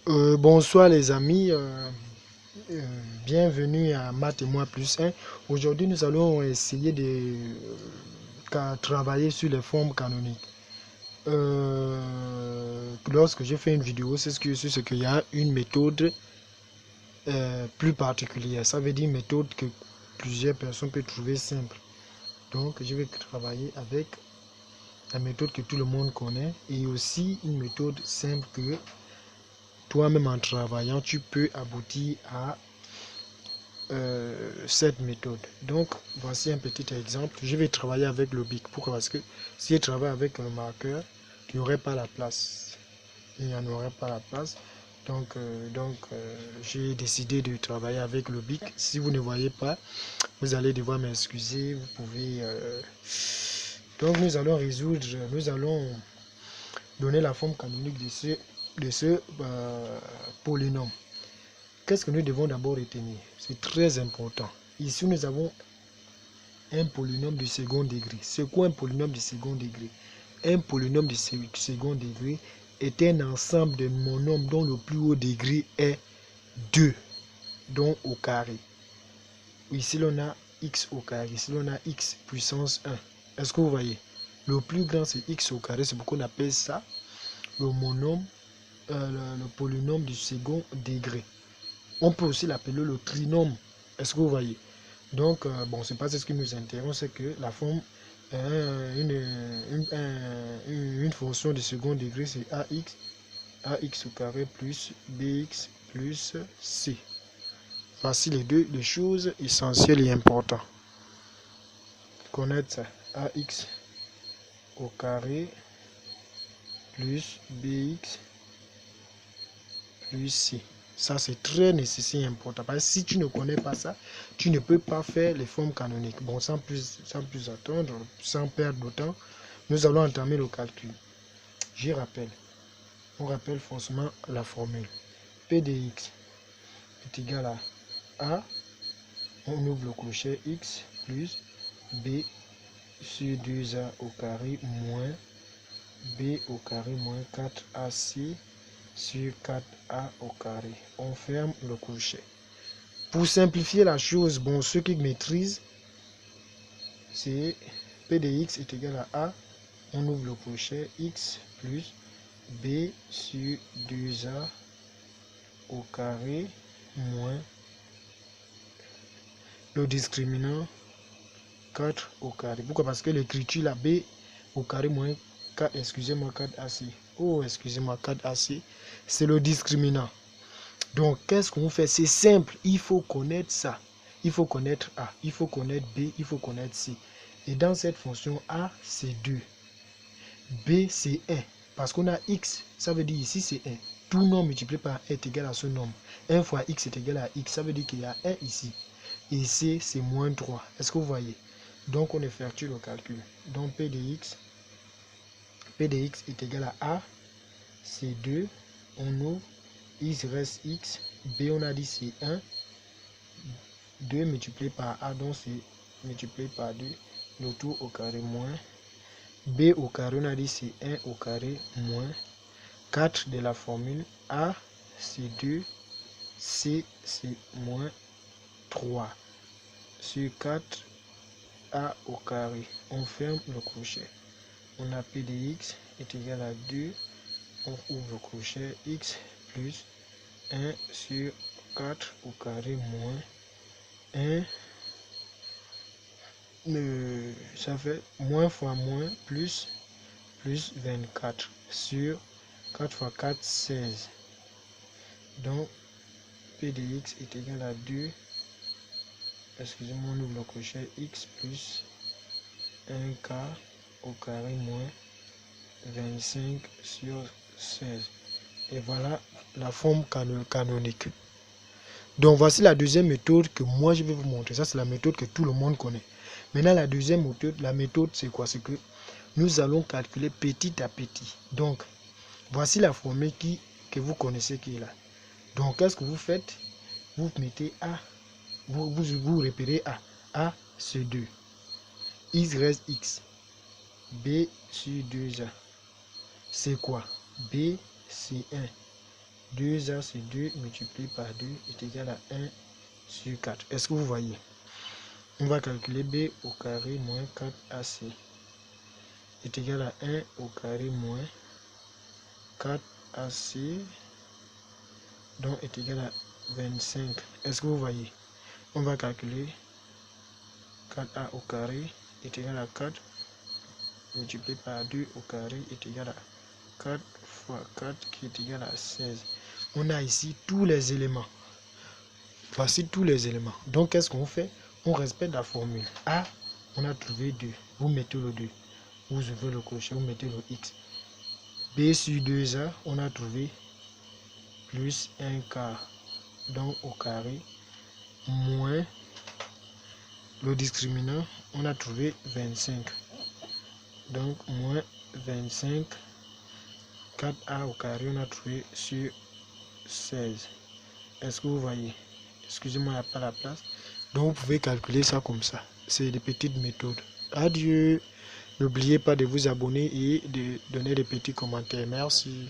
Bonsoir les amis, bienvenue à Maths et moi plus 1. Aujourd'hui nous allons essayer de travailler sur les formes canoniques. Lorsque je fais une vidéo, c'est ce qu'il y a une méthode plus particulière. Ça veut dire une méthode que plusieurs personnes peuvent trouver simple. Donc je vais travailler avec la méthode que tout le monde connaît et aussi une méthode simple que toi-même en travaillant, tu peux aboutir à cette méthode. Donc, voici un petit exemple. Je vais travailler avec le bic. Pourquoi? Parce que si je travaille avec un marqueur, il n'y aurait pas la place. Il n'y en aurait pas la place. Donc, j'ai décidé de travailler avec le bic. Si vous ne voyez pas, vous allez devoir m'excuser. Vous pouvez... Donc, nous allons résoudre, nous allons donner la forme canonique de ce polynôme. Qu'est-ce que nous devons d'abord retenir? C'est très important. Ici, nous avons un polynôme de second degré. C'est quoi un polynôme de second degré? Un polynôme de second degré est un ensemble de monomes dont le plus haut degré est 2, donc au carré. Ici, on a x au carré. Ici, on a x puissance 1. Est-ce que vous voyez? Le plus grand, c'est x au carré. C'est pourquoi on appelle ça le monome, le polynôme du second degré. On peut aussi l'appeler le trinôme. Est-ce que vous voyez? Donc, bon, c'est pas ce qui nous intéresse, c'est que la forme, une fonction de second degré, c'est ax au carré plus bx plus c. Voici les choses essentielles et importantes. Connaître ça. Ax au carré plus bx plus c. Ça, c'est très nécessaire et important. Parce que si tu ne connais pas ça, tu ne peux pas faire les formes canoniques. Bon, sans plus attendre, sans perdre de temps, nous allons entamer le calcul. J'y rappelle. On rappelle forcément la formule. P de x est égal à A. On ouvre le crochet x plus B sur 2A au carré moins B au carré moins 4AC sur 4A au carré. On ferme le crochet. Pour simplifier la chose, bon, ceux qui maîtrisent, c'est P de x est égal à A. On ouvre le crochet x plus B sur 2A au carré moins le discriminant 4 au carré. Pourquoi? Parce que l'écriture là, B au carré moins 4, excusez-moi, 4AC. Oh, excusez-moi, 4AC, c'est le discriminant. Donc, qu'est-ce qu'on fait? C'est simple, il faut connaître ça. Il faut connaître A, il faut connaître B, il faut connaître C. Et dans cette fonction, A, c'est 2. B, c'est 1. Parce qu'on a X, ça veut dire ici, c'est 1. Tout nombre multiplié par 1 est égal à ce nombre. 1 fois X est égal à X, ça veut dire qu'il y a 1 ici. Et C, c'est moins 3. Est-ce que vous voyez? Donc, on effectue le calcul. Donc, P de x est égal à A, c'est 2. On ouvre, il reste X. B, on a dit c'est 1. 2 multiplié par A, donc c'est multiplié par 2. Le tout au carré moins. B au carré, on a dit c'est 1 au carré moins 4 de la formule. A, c'est 2. C, c'est moins 3. Sur 4, A au carré. On ferme le crochet. On a P de x est égal à 2. On ouvre le crochet x plus 1 sur 4 au carré moins 1. Ça fait moins fois moins plus 24 sur 4 fois 4, 16. Donc, P de x est égal à 2. Excusez-moi, on ouvre le crochet x plus 1k au carré moins 25 sur 16. Et voilà la forme canonique. Donc, voici la deuxième méthode que moi je vais vous montrer. Ça, c'est la méthode que tout le monde connaît. Maintenant, la deuxième méthode, c'est quoi? C'est que nous allons calculer petit à petit. Donc, voici la formule que vous connaissez qui est là. Donc, qu'est-ce que vous faites? Vous mettez A, vous repérez A. A, c'est 2. Il reste X. B sur 2A. C'est quoi? B, c'est 1. 2A sur 2 multiplié par 2 est égal à 1 sur 4. Est-ce que vous voyez? On va calculer B au carré moins 4AC est égal à 1 au carré moins 4AC, donc est égal à 25. Est-ce que vous voyez? On va calculer 4A au carré est égal à 4 multiplié par 2 au carré est égal à 4 fois 4 qui est égal à 16. On a ici tous les éléments. Voici tous les éléments. Donc, qu'est-ce qu'on fait? On respecte la formule. A, on a trouvé 2. Vous mettez le 2. Vous ouvrez le crochet, vous mettez le X. B sur 2A, on a trouvé plus 1 quart. Donc, au carré, moins le discriminant, on a trouvé 25. Donc, moins 25. 4A au carré, on a trouvé sur 16. Est-ce que vous voyez? Excusez-moi, il n'y a pas la place. Donc, vous pouvez calculer ça comme ça. C'est des petites méthodes. Adieu. N'oubliez pas de vous abonner et de donner des petits commentaires. Merci.